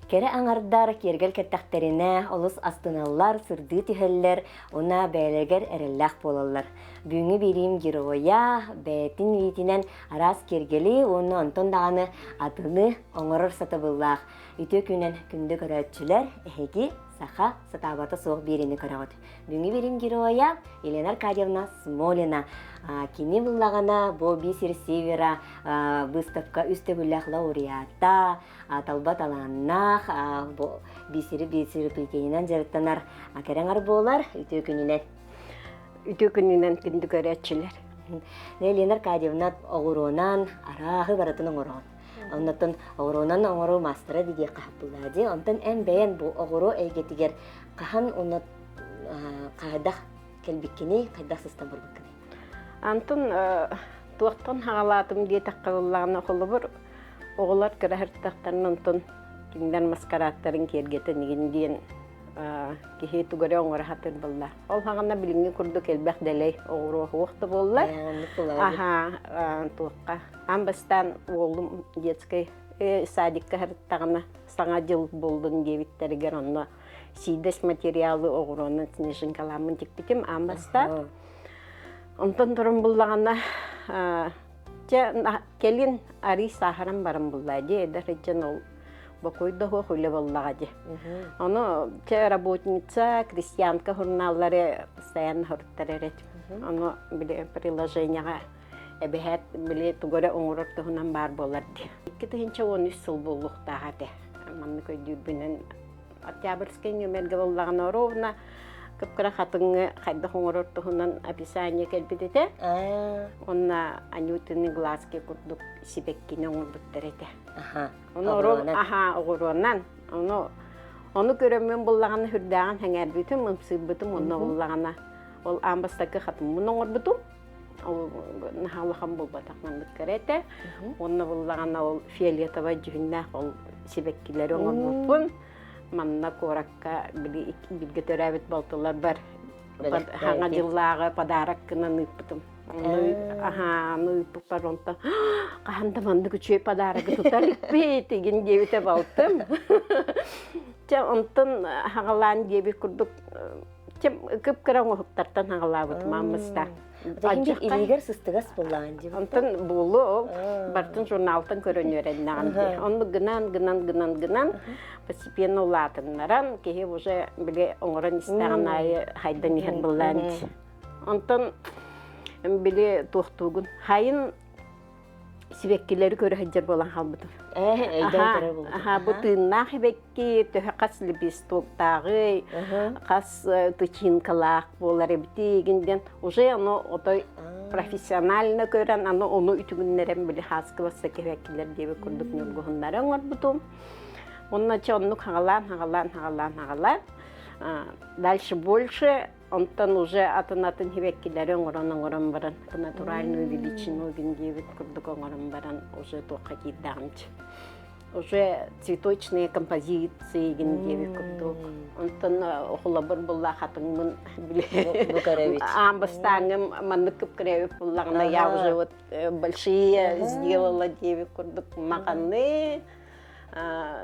Кere аңардар кергел кеттәхтеріне олыс астыналар, сырды тихеллер, она бәлегер әрелләқ болалар. Бүгінгі берім героя, бәтін вейтінен арас кергели, оны онтон дағаны атыны оңырыр сатыбыллақ. Үті күнен күнді көрәтчілер, әхеги саха сатабаты соқ беріні көрәғыд. Бүгінгі берім героя Елена Аркадьевна Смолина. Кені бұллағана Боби Серсевера выставка үсті бүлләқ лауреата, талбат аланнақ, бесері пекенінен жарықтанар кәрәңар болар үті күнінен күнді көрәтчілер. Елена Аркадьевна оғыруынан арағы баратын оңырауын. Оннатын оғыруынан оңыру мастера деге қақпылады. Онтан ән бәйін бұл оғыру әйгетігер қахан оны қағадақ кәлбіккені, қайдақ сыстан бұрбіккені. Антон туақтан хағалатым дей таққалылағына қолы бұр. Оғылар көрәхірттақтарын онтон кімден маскараттарын кергетін егінден кехей түгірі оңыры хатыр болла. Ол хағана біліңе күрді келбәқ дәлей оғыру оқты болла. Туаққа. Амбастан оғылым детскай садикка хәрттағына саңа жыл болдың дебіттерігер онына сидес материалы оғыруына тінешін каламын тек бітім. Амбастан онтан тұрым бұллағана келін ари сахарам барым бұллады. Эдәріджен ол бақойды хуйлы боллағады. Оны работница, крестьянка журналлары постоянно хұрттар әрет. Оны приложенияға әбіхәт түгірі оңырыртығынан бар боларды. Кетігінші 13 сыл болуқтағады. Манны көйдүрбінен Октябрьский нөмерге боллағына ровна көпкіра қатыңы қайдық оңырыртығынан описание кәлбедеді. Онна Анютыны глазке күрдік сибеккені оңыр бұттар еді. Оғыруынан. Оны көрімен боллағаны хүрдіған әңер бүтім, ұмсыр бүтім, оны боллағана. Ол амбастақы қатым мұны оңыр бүтім. Ол нағалыған бол батақмандық кәрәті. Оны боллағана ол фиолетова жүгіннәқ ол сибеккелері оңыр бұтпын. Манна коракка билге төрәбет балтылар бар. Хаңа жыллағы подарак кына нүйппітім. Нүйппік бар онта. Қағанда манды күчей подарагы тұтарик бейт еген дебете балтым. Онтын хағалан дебе күрдік. Күп-күрі оңықтартан хағалабытым амыста. Әкендік илегер сыстығас болған деп. Онтын болу, бартын журналтын көрінерін ағанды. Оны гынан, постепенно улатынларан, кеге уже біле оңырын істіған айы хайдан ехен болған. Онтын біле тоқтуғын. Хайын сибеккелері көрі хаджар болан қалбыдым. Бұтыннақ бекке төхі қас лебес тоқтағы, қас тычинкалақ болар әбіті егінден. Уже отой профессионально көрін, оны үтігінлерін біле қасқы баса кебеккелер дебі күрдік нөлгіғындары оңыр бұтым. Онна чоннук хағалан. Дальше больше, онтан уже атын хебеккелері оңырын баран. Натуральную величину гіндебіт күрдік оңырын баран уже тоққа кейдағынчы. Уже цветочные композиции гіндебі күрдік. Онтан оқыла бір бұлла қатыңмын біле. Амбастаңым манны күп кіревіп бұллағына я уже вот большие сделала дебі күрдік мағаны.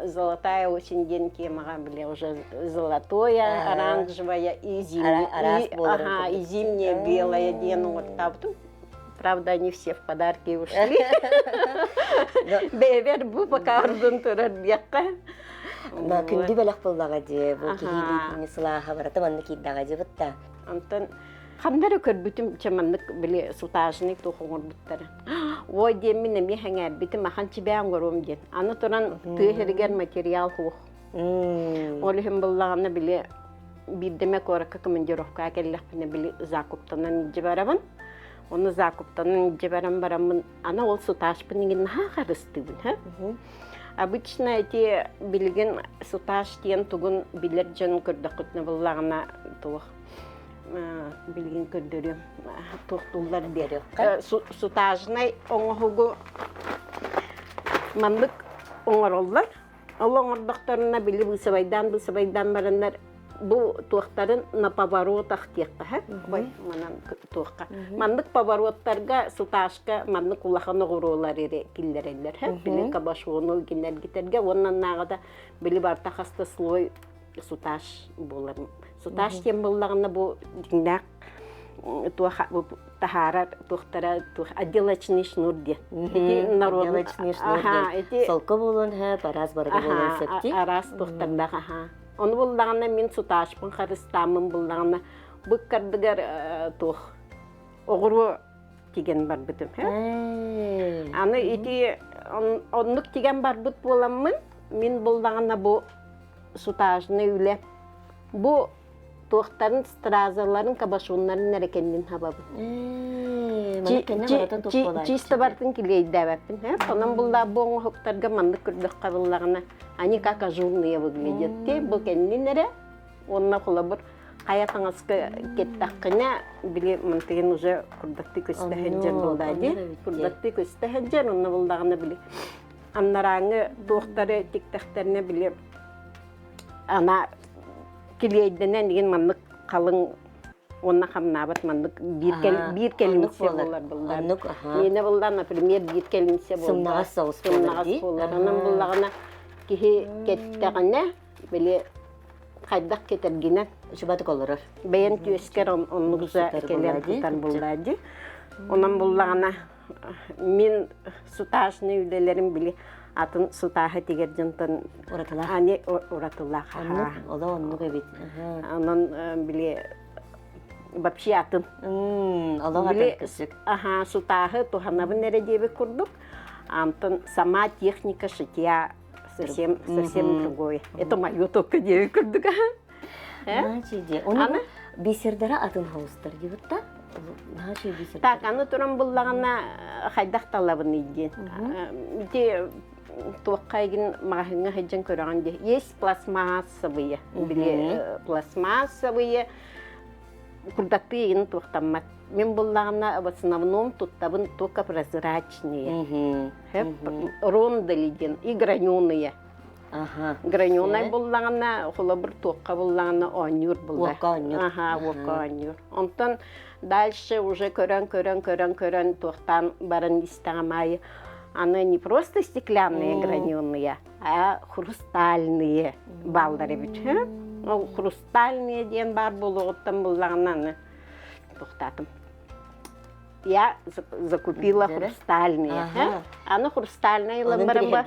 Золотая очень деньги, были уже золотое, оранжевое и зимнее белое дену. Правда, они все в подарки ушли. Бевер бу пока ордун турар бияққа. Күнді бәліқ болдаға де, бұл кейлейтіні сылаға бараты манны кейддаға де бұтта. Антон, қандары көр бүтім чаманлық біле сутажынық тоқыңыр бұттары. Ой деміне ме хәңәр бітім ақан чебәң көрім ден. Аны тұран түйхергер материал хуқ. Олығын болағаны біле бірдеме көрікі командировка әкеліқпіне біле Закуптанан ije барабын. Оны Закуптанан ije барамын. Ана ол сутажпын еген наға қарыстыбын. Обычно эти білген сутаж тен тұғын білер жан көрді құтны болағына тұғық. Bilgin kördürüm, toxtullar deri. Sutажнай оңғығы мандық оңғыролlar. Ол оңғырдықтарына білі бұсыбайдан барандар бу туохтарын на поворотах тиекка, ой, манан туохка. Маннык повороттарга суташка, маннык улаханы гурулар ире киллерелер, били кабашуну гинер гитерге, оннан нагада били барта хаста слой суташ болар. Суташ тем боллагына бу диңнак туаха бу тахарар туохтара тух отделочный шнур де. Отделочный шнур. Солка болон параз барга болон септи. Арас туохтанда Onu bulduğunda min sutaşpın xarıstamın bulduğunda bu kardıgar tuğ oğru tigen bar bitim. Anı iti onluk tigen bar bit bulamın min bulduğunda bu sutaşını üle bu tuğların strazaların kabaşonların nerekennin hababı. Çiste bartın kileydi devapın. Onun bulduğunda bu hoktarga mandık kırdık kabillarına Ani kaka журные выглядят. Те букеннинере, он нахулабыр каятаңаска кеттаккына биле мантеген уже курдакты көстәһенҗер булдады. Курдакты көстәһенҗер онны булдагына биле. Аннараңы доктары тиктәхтәрне биле. Ана килейденен деген маннык калың онна хамнабат маннык бир келимсе булар булдар. Менә булдан, например, бир келимсе булдар. Сымнагас соус булар. Аннан булдагына Кихи кеттәгенә биле кайдак кетергенә Шубаты колорор. бәян түйескер оннугза келер тутан булдады. Онан буллагына мин суташны үлелерин биле атын сутахы тигер жынтын Уратыла. Ани уратыла. Ода онну кебит. Анан биле вообще атын. Ода Биле кысык. сутахы туханабын нередебе курдук. Антон сама техника шитья совсем другое. Это моё только девы курдука. Оны бисердара атын хаустар дибитта. Нахи бисер. Так, аны туран буллагана хайдах талабын иден. Ите туаккайгин магыңа хаҗан көргәндә. Есть пластмассовые, биле пластмассовые курдакты ин туктамат. Мен буллагана в основном туттабын только прозрачные. Ронделиден и граненые. Граненые буллагана холобыр туакка буллагана онюр булда. Онюр. Онтон дальше уже көрән туактан барын истәгәмәй. Они не просто стеклянные граненые, а хрустальные балдары бит. Хрустальные ден бар булыгыттан буллагана тухтатым. Я закупила хрустальные. Они хрустальные ламбарamba.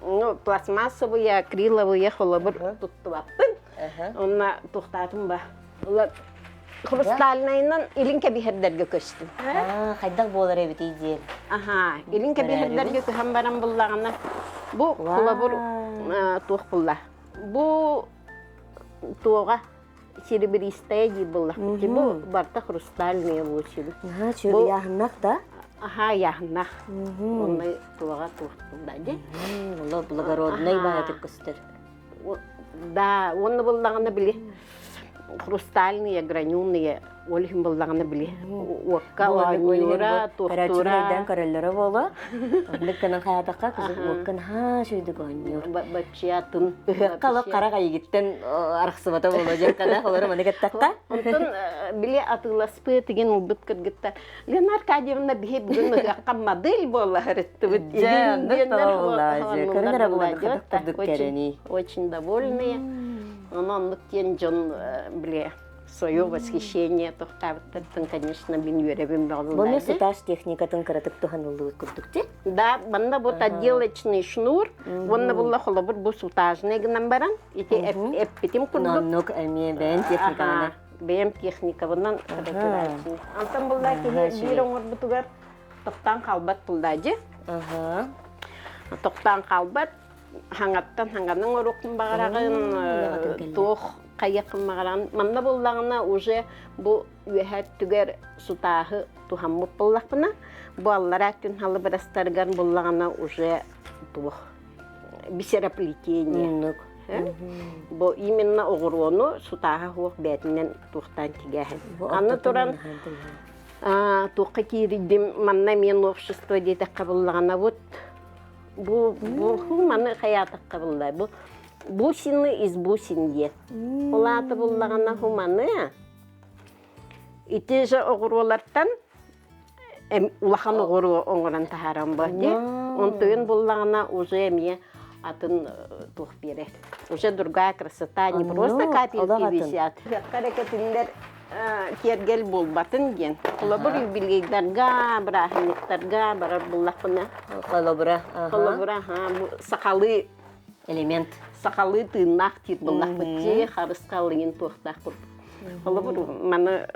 Ну, пластмассовые, акриловые, холобыр туттуаппын. Онна тухтатым ба. Хрустальныйнан илинке бихердерге көстүм. Хайдак болар эбит идел. Илинке бихердерге көһәм барам буллагына. Бу холобыр тух булла. Бу туга серебристая ди булла. Бу барта хрустальные булчиды. Чөй яһнак да? Яһнак. Ондай туга тух булда. Улы благородный багатып көстөр. Да, онны буллагына биле. Хрустальные, граненые, олихим буллагына биле. Уакка, ойнура, тухтура. Карачурайдан короллары болу. Онлыкканын хаятакка кызып уаккан шүйдүк ойнур. Бачиятын. Калып карага егиттен араксыбата болу жаккана олары маны кеттакка. Онтон биле атыласпы деген убыт кыргытта. Лена Аркадьевна бихе бүгүн акка модель болла харыттыбыт. Очень довольные. Он тен биле свое восхищение тухтабыттын, конечно, бин юребим болду. Бу суташ техникатын кыратып туханылды курдукте? Да, банда вот отделочный шнур, вонна булла холобур бу сутажный гынан баран, ити эппитим курдук. Ноннук эми бен техниканы. Бен техника bundan кыратып. Антан булла кеге бир оңор бутугар токтан калбат булдажы. Токтан калбат хаңанның орукун багарагын тох кайякын багарагын манда буллагына уже бу үһәт түгәр сутахы тухаммыт буллакпына бу аллара күн халы барастарган буллагына уже тох бисераплетение. Бу именно огорону сутахы хук бетинен тухтан тигәһен. Аны туран тухка киридим манна мен общество дете кабыллагына вот бу маны хаятак кабылдай. Бу бусины из бусин ден. Олаты боллағана хуманы. Ити же оғыролардан улахан оғыру оңыран тахаран бар де. Онтойын боллағана уже әмие атын тух бере. Уже другая красота, не просто капельки висят. Қарекетіндер кергел болбатын ген. Қолабыр юбилейдарға, брахиниктарға барар боллақпына. Қолабыра, сақалы элемент. Сақалы тыыннақ тир боллақпытте, қарысқалығын туқтақ бұр. Қолабыр, маны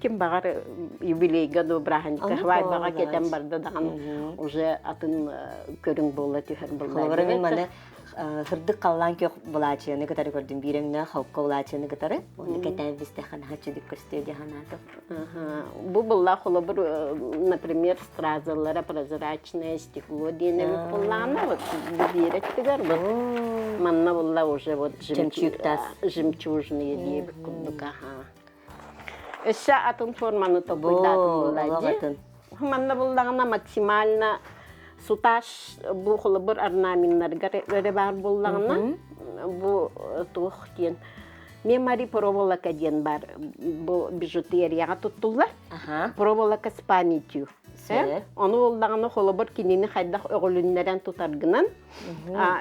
кем бағар юбилейға до брахиникта, хвай баға кетен барды даған уже атын көрің болы түйір боллақпына. Қолабыра мен маны хырдык каллан көк булачыны кытары көрдүм биремне халкка булачыны кытары оны кетен бисте хана хачыдык көстөдү ханаты. Бу булла холобур, например, стразалара прозрачное стекло денег буллана вот биреттигер вот. Манна булла уже вот жемчужные дип кудука. Эша атын форманы топойдатын буллади. Манна буллагана максимально суташ бу холобур орнаментларга бар буллагана бу тух кен мемори проволока ден бар бу бижутерияга туттулар. Проволока с памятью. Оны буллагана холобур кинини хайдах ögөлүннөрөн тутаргынан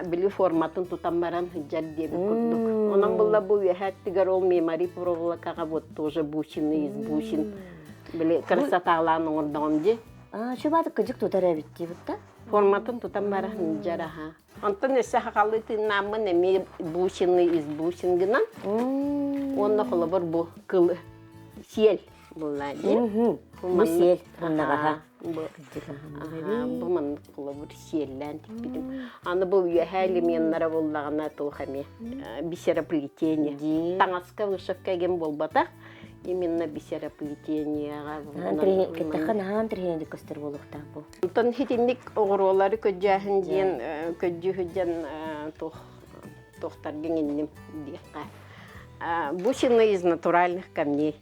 били форматын тутан баран хыжар деп курдук. Онан булла бу яхаттыгар ол мемори проволокага вот тоже бусины из бусин били красоталарын ордоңди. Шубаты кыжык тутар эбитти бутта. Форматын тутан бара жараха. Антон эсе хакалы тыннамын эми бусины из бусингынан. Онна холобор бу кыл сел буллади. Бу сел оннага. Бу мен холобор селлен типидим. Аны бу яхали меннара буллагана тухами. Бисераплетение. Таңаска вышивка ген болбата. Именно бисераплетениега. Кеттахан антренди көстөр болуктан бу. Тон хитинник огоролары көжәһен ден көҗүһүдән тохтар геннем дикка. Бусины из натуральных камней.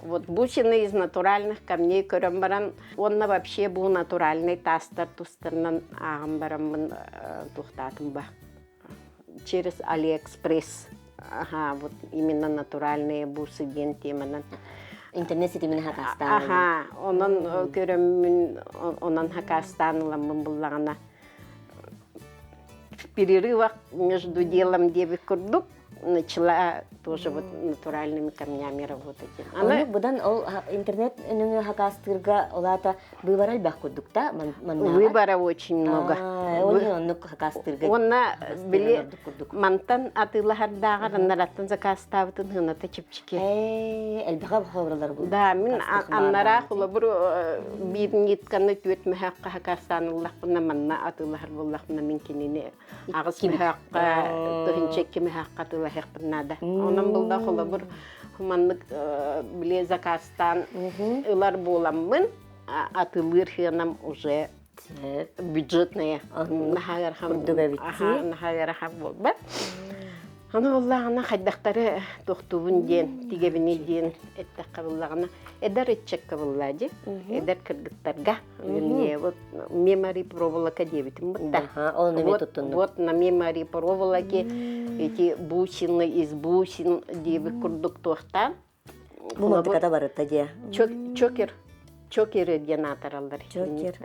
Вот бусины из натуральных камней көрәм баран, онна вообще бу натуральный тастар тустарнан агым барам тохтатым ба. Через Алиэкспресс. Вот именно натуральные бусы ден теманан. Интернет сетимен хакастан. Онан көрөм онан хакастанлам буллагана. В перерывах между делом девы курдук начала тоже вот натуральными камнями работать. Она будан интернет нуну хакастырга олата выборал бах курдукта выбора очень много. Он хакастырга. Онна били мантан атылахардагы нараттан закастабытын хыната чипчике. Элбага хабарлар бу. Да, мен аннара холобур бирнитканы төт мөхакка хакастаныллах бuna манна атылахар буллахна мен кинене агыс мөхакка төнчекке мөхакка херпнада. Онан булда холобур хуманлык биле закастан ылар боламмын атылыр хенам уже бюджетные нахагархам нахагархам болба. Аны Аллахына хайдактары тохтубун ден, тигебине ден эттакка буллагына эдер этчекке буллади. Эдер кыргыттарга вернее вот мемори проволока дебитим бутта. Ол неме туттунду. Вот на мемори проволоке эти бусины из бусин деби курдук тохта. Бу мантыката барытта же. Чокеры ден атаралдар. Чокер.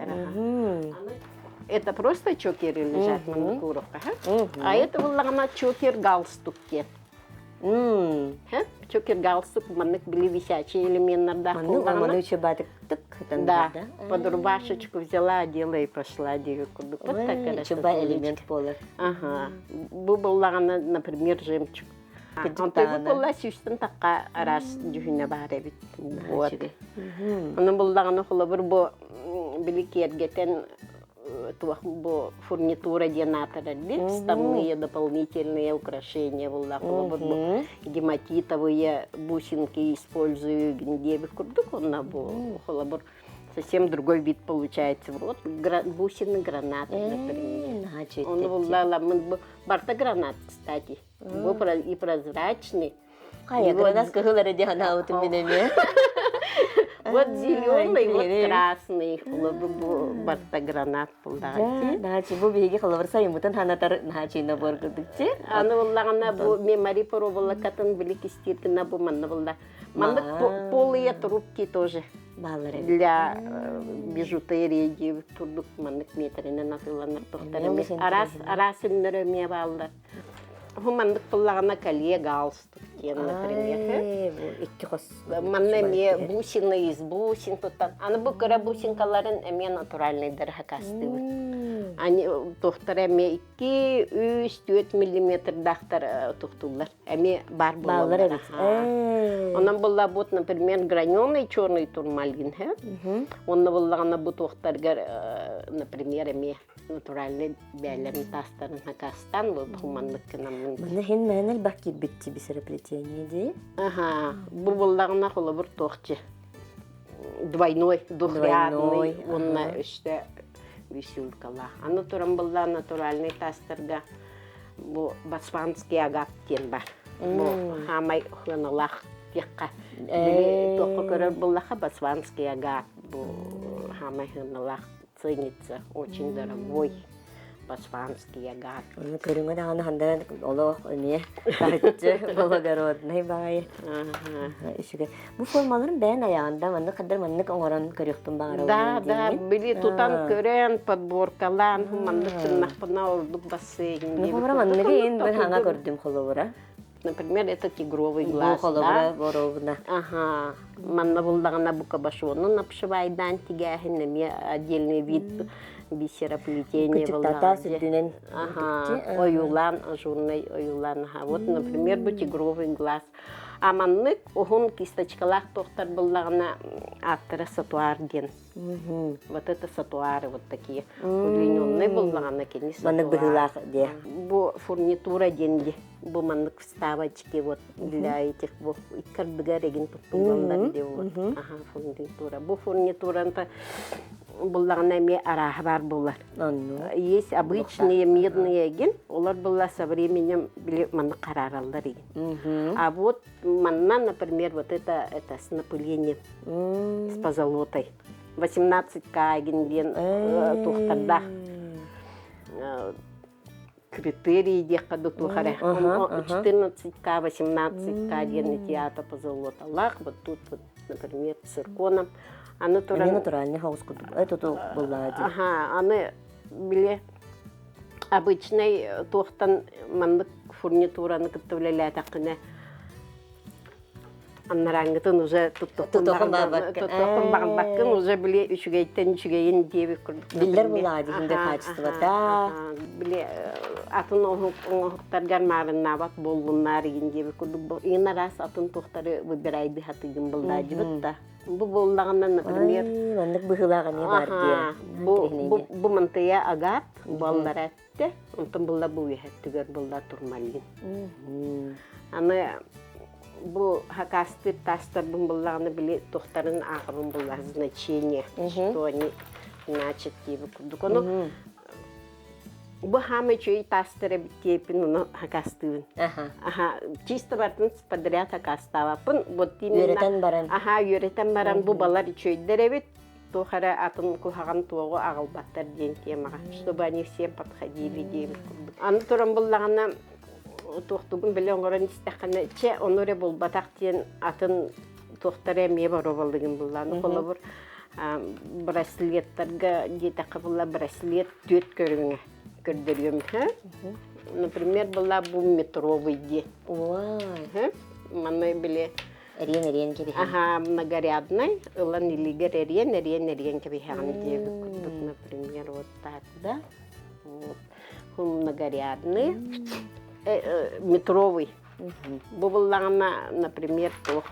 Это просто чокеры лежат на макуровка, а это буллагана чокер галстук кен. Чокер галстук маннык били висячие элементтарда. Манны чебатык тык. Да, под рубашечку взяла, одела и пошла. Вот так чеба элемент пола. Бу буллагана, например, жемчуг. Антойгу булла сүйстен такка арас жүхүнө бар эбит. Вот. Аны буллагана холобур бу били кергетен бу фурнитура денатора, вставные дополнительные украшения, гематитовые бусинки использую, где бы курдук он на холобур. Совсем другой вид получается. Вот бусины гранаты, например. Он был барта гранат, кстати. Был и прозрачный. Я гранат сказала, ради она вот у меня. Вот зеленый, вот интересно. красный. Бу барта гранат булдагы. Нахачи бу биги хылыбыр сайымытын ханатар нахачина боргудукче. Аны буллагана бу мемори пробовала катын билик истиркина бу манна булда. Маннык полые трубки тоже. Баллар. Для бижутерии турдук маннык метринен атыланыр тохтарым. Арас үннөрөмие балдар. Хумандык буллагана колье галстук кен, например. Икки хос. Манна ме бусины из бусин туттан. Аны бу кыра бусинкаларын эме натуральныйдыр хакастыбыт. Они тохтара ме 2-3-4 миллиметр дахтар тухтулар. Эме бар Баллар. Онан булла бут, например, граненый черный турмалин. Онна буллагана бу тохтаргар, например, эме натуральный бәлерин тастарын хакастан бу хумандык кынам. Мына хен мәнел бакир битти бисер плетение ди. Ага, бу буллагына холы бир тохчы. Двойной, двухрядный, он на işte висюлькала. А натурам булла натуральный тастырга бу баспанский агат кен бар. Бу хамай хыналах якка. Били тохко көрөр буллаха баспанский агат. Бу хамай хыналах ценится, очень дорогой. Баспанский агат. Аны көрүңө да аны хандан оло не картчы болгородный бай. Ишиге. Бу формаларын бән аягында мында кадәр мында оңорон көрүктүм багара. Да, били тутан көрен подборкалан, мында тыннакпына ордук бассейн. Ну, хомра мында ген бер ханга көрдүм холобура. Например, это тигровый глаз, холобура боровна. Ага. Манна булдагана бука башону напшывайдан тигахин неме отдельный вид бисероплетения булдагы. Ага. Оюлан, ажурный оюлан. Вот, например, бу тигровый глаз. А маннык огун кисточкалах тохтар булдагана аттыра сатуар ген. Вот это сатуары вот такие удлиненные булдагана кени сатуар. Маннык быгылах де. Бу фурнитура деньги. Бу маннык вставочки вот для этих бу иккардыгар еген туттулгандар де вот. Ага, фурнитура. Бу фурнитуранта буллагана ме арахы бар булар. Есть обычные медные еген, олар булла со временем били маннык караралдар еген. А вот манна, например, вот это с напылением, с позолотой. 18К еген ден тухтардах. Критерии декаду тухаре. 14К, 18К ден театр позолота. Лах, вот тут, вот, например, с цирконом. Аны натуральный хаус куду. Это то булла. Ага, аны биле обычный тохтан мандык фурнитураны кыттылеле такына. Аннарангытын уже туттукун багын уже биле үчүгейин деби курдук. Биллер булла дегенде качествода. Биле атын оңуктаргар марына бат боллуннар деген деби курдук. Ина раз атын тохтары выбирайды хатыгын булда дебитта. Бу буллагандан, например, мандык быгылаган не бар ди. Бу мантыя агат балларатте, онтон булла бу яхеттигер булла турмалин. Аны бу хакасты тастар бун буллаганы биле тохтарын агырын булла значение, что они значат деби курдук. Ону бу хамы чөй тастары битепин уну хакастыын. Ага, чисто бартын подряд хакаставапын. Вот именно. Үйрөтен баран. Ага, үйрөтен баран бу балар чөйдеребит. Тохара атын кухаган туогу агылбаттар ден темага. Чтобы они всем подходили деби курдук. Аны туран буллагана тохтугун биле оңорон истакана че оноре болбатак ден атын тохтары эме боробалдыгын булланы колобур. Браслеттерге детака булла браслет 4 көрүңө. Көрдөрүм, например, была бу метровый де. Ой. Маны биле. Эрен кеби. Ага, многорядный. Улан илигер эрен кеби хаган деби курдук, например, вот так, да? Вот. Он многорядный. Метровый. Бу буллагана, например, тох.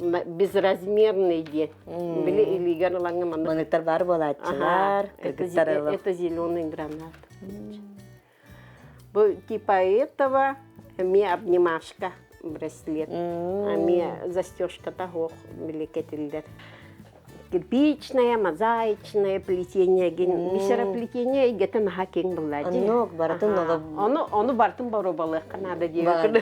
Безразмерный де. Биле илигер уланга маны. Маныктар бар болатчылар. Это зеленый гранат. Типа этого ми обнимашка браслет, а ми застежка того меликетильдер. Кирпичное, мозаичное плетение, бисероплетение, где-то на хакинг была. Оно бартын оно бартын боробалы, канада девушка.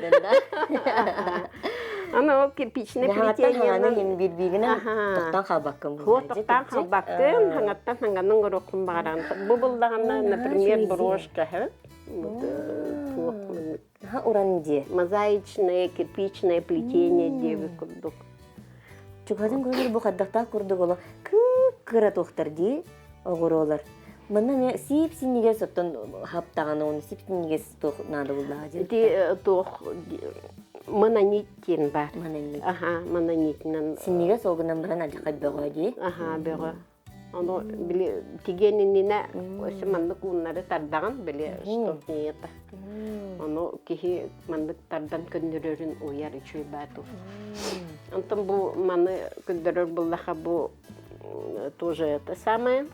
Аны ол кирпичный Хаңаттан хаңаны плетение. хем бирбигинен Аха. тоқтан қалбаққын Хо тоқтан халбактын, хаңаттан хаңанын горокун баран. Бу булдагана, например, брошка, ха? Ха, уран де. Мозаичное, кирпичное плетение девы курдук. Чугадын көрдір бұл қаддақта күрдік олы кыра тоқтар дей оғыролар. Мына мен сип-синеге соттан хаптағаны оны сип-синеге нады бұлдағы Ди тох монониттен бар. Мананник. Аха, монониттен. Синеге солғынан баран ажақай бөғі дей. Аха, бөғі. Оно биле тигенинне осы мандык уннары тардаган биле что не это. Оно кихи мандык тардан көндөрөрүн уяр үчүй бату. Антон бу маны көндөрөр буллаха бу тоже это самое.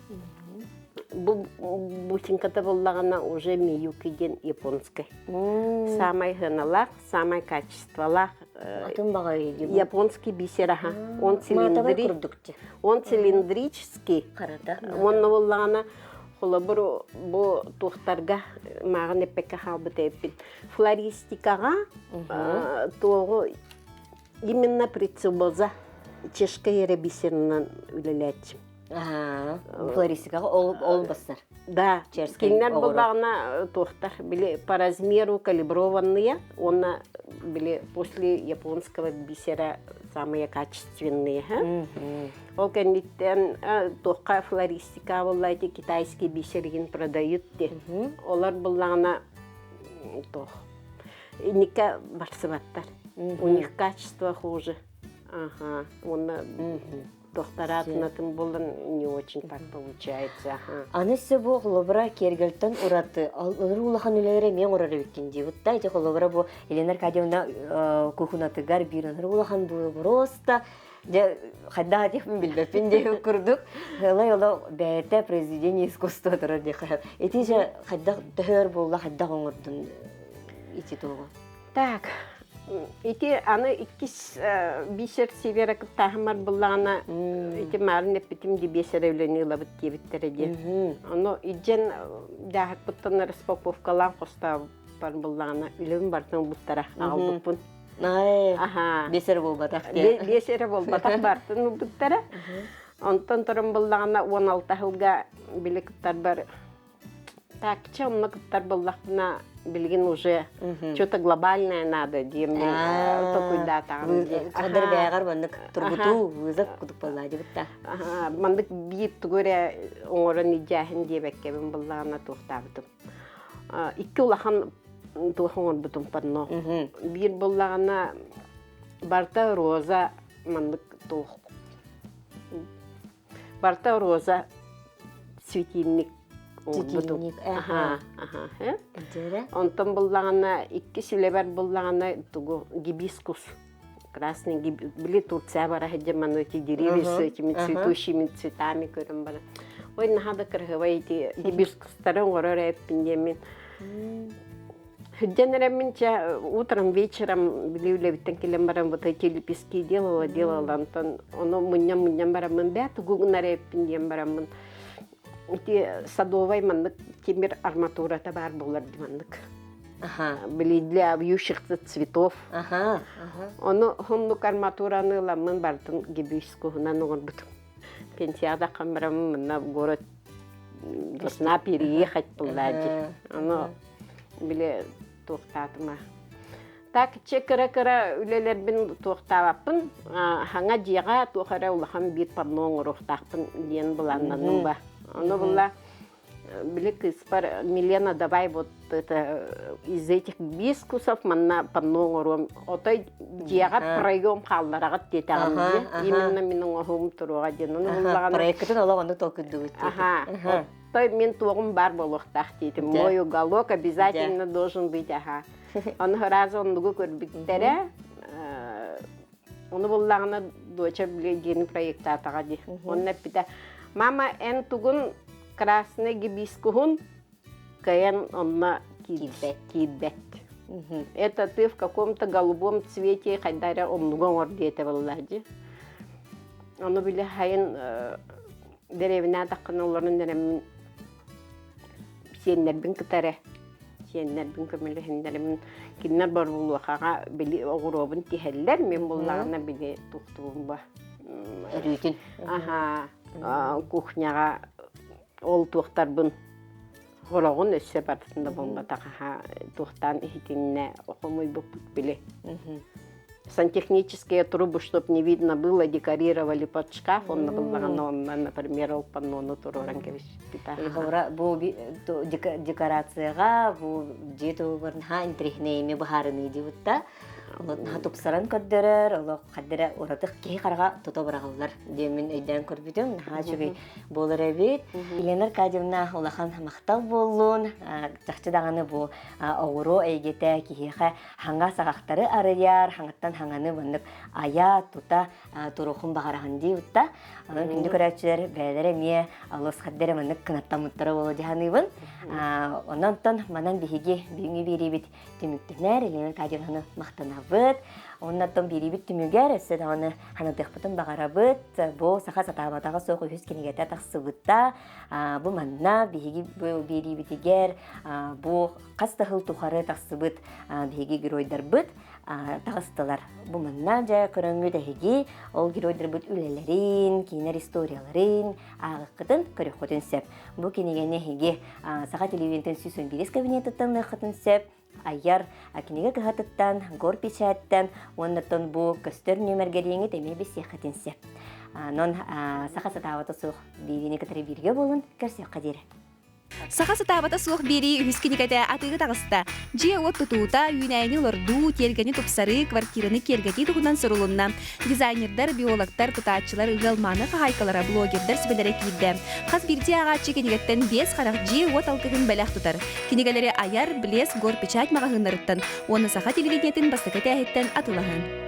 Бу бусинката буллагана уже миюкиген японской. Самый хыналак, самый качестволак. Атын баға еді бұл. Японский бисераха. Он Матабай цилиндрический. күрдікті. Он цилиндрический. Қарата. Он новоллана холобру бу тухтарга магне пека халбытеппит. Флористикага тоого именно прицелбоза чешка ере бисеринен үлелетчим. Ага, флористикаға ол бастар. Да, Чешский кинер огурок. булдагына тухтар били по размеру калиброванные, он били после японского бисера самые качественные. Ол кенниттен тухка флористика буллайды китайский бисерин продают те. Олар булдагына тух. Ника барсыбаттар. У них качество хуже. Ага, он докторатынатын болын не очень так получается. Ага. Аны сөй бұл қолыбыра кергілттен ұраты. Олар улахан үлері мен ұрары өткен де. Бұтта әйте қолыбыра бұл Елена Аркадьевна кухунатыгар бір ұныр улахан бұл просто қайда атекпін білбеппен де күрдік. Олай ола бәйті произведение искусства тұрар де қайып. Эти же қайда түхер болла қайда қоңырдың ити тоғы. Так, эти аны иккис бисер севера тахмар буллана эти марне питим ди бисер evleniyorlar bit kibitтереде. Оно иджен дахак буттан распаковкалан коста бар буллана үлем бартын буттара алдыппын. Ай, Аха. бесер бол батақ де. Бесер бол батак бартын буттара. Онтон торын буллана 16 жылга билектар бар. Так, чем кыттар буллахна билген уже что-то глобальное надо, дем такой дата. Қадар бәғар бандық тұрбуту вызап күдік болады бұтта. Мандык бейт түгөре оңырын идяхын дебеккебін бұллағына туқтабытым. Икки улахан туғын бұтым парно. Бір бұллағына барта роза мандык туқ. Барта роза светильник. Светильник, Ага. Дәрі? Онтон буллагана икки силебер буллагана тугу гибискус. Красный били Турция бара хеджаман эти деревья с этими цветущими цветами көрөн бара. Ой, нахада кыргыва эти гибискустарын горора пиндемин. Хеджанереминча утром вечером били улебиттен келем барам вот эти лепестки делала антон оно муньям барам бя тугу наре пиндем барам. Эти садовый мандык темир арматурата бар болар димандык. Были для вьющих цветов. Оно хондук арматураны ламын бартын гибискуна ногорбут. Пенсияда камерам на город должна переехать полдади. Оно были тухтатыма. Так чекара үлелер бин тухтавапын. Ханга жига тухара улахан бит парноң рухтакпын ден буланнан ба. Оно было, блик испар Милена, давай вот это из этих бискусов манна панногором. Отой диагат проем халларагат детаган. Именно минун ахум турагаден. Проекттен олаганды толкы дует. Ага. Той мен тугум бар болохтах дейтим. Мой уголок обязательно должен быть. Ага. Он разу он дугу көрбиктере. Оны буллагына доча биле дени проекттатага ди. Он напита мама эн тугун красный гибискугун каен онна кидбет. Это ты в каком-то голубом цвете, хайдаря оннугон ордете валлади. Оно биле хайын деревина таққан оларын дерем сеннербин кытаре. сиеннер бин көмөлөһүндөрүм киннер бар булуакага били огуробун тиһеллер мен буллагына били туктуумба Рүтүн. кухняга ол туктарбын хорогун өссө бартында болматаха тухтан ихитинне окумой бупут били. Сантехнические трубы, чтоб не видно было, декорировали под шкаф, он например, опаннону туроран кебиш. Бу декорацияга бу жету барна интрихнейме бахарыны дибутта. Олотна тупсаран көддөрөр, оло каддера уратык кей карга тото барагалар. Демин өйдөн көрбүдүм, хачугай болор эбит. Елена Аркадьевна улахан мактал боллун, жакчы даганы бу оуро эйгете кихиха ханга сагактары арыяр, хангаттан ханганы бандык ая тута турухун багараган дибутта. Анан күндү көрөчүлөр бээлер эме алыс каддера мандык кынаттамыттары боло диханыбын. Оннан манан биһиги биңи бирибит түмүктүнөр Елена Аркадьевнаны мактана быт, оннаттан бирибит түмүгер, эссе даганы ханатыхпытын багарабыт, бу саха сатабатага соку хүс кенегете таксыбытта, бу манна биһиги бирибитигер, бу кастахыл тухары таксыбыт биһиги геройдар быт, тагыстылар. Бу манна жа көрөңгү дэхиги, ол геройдар быт үлелерин, кинер историяларын, агыкытын көрөкөтүн сеп. Бу кенегене хиги саха телевизион сүсөн бирис кабинетыттан ныкытын сеп, Айяр акинеге кыхатыттан, гор печаттан, оннаттан бу көстөр нөмергереңі теме бес яхатын сеп. Нон саха сатаваты сух бивини катары бирге болын, көрсек қадері. Саха сатабата суох бири үскиникете атыгы тагыста. Жия от тутута юнайны лорду тергени тупсары квартираны кергети тугунан сорулунна. Дизайнердар, биологтар, тутаатчылар ыгалманы хайкалара блогердар сибелере кийде. Хас бирди агачы кенигеттен 5 карак жия от алтыгын белек тутар. Кенигелери аяр, блес, гор печать магагынырыттан. Оны саха телевидениятын бастыкы тәһиттен атылаһын.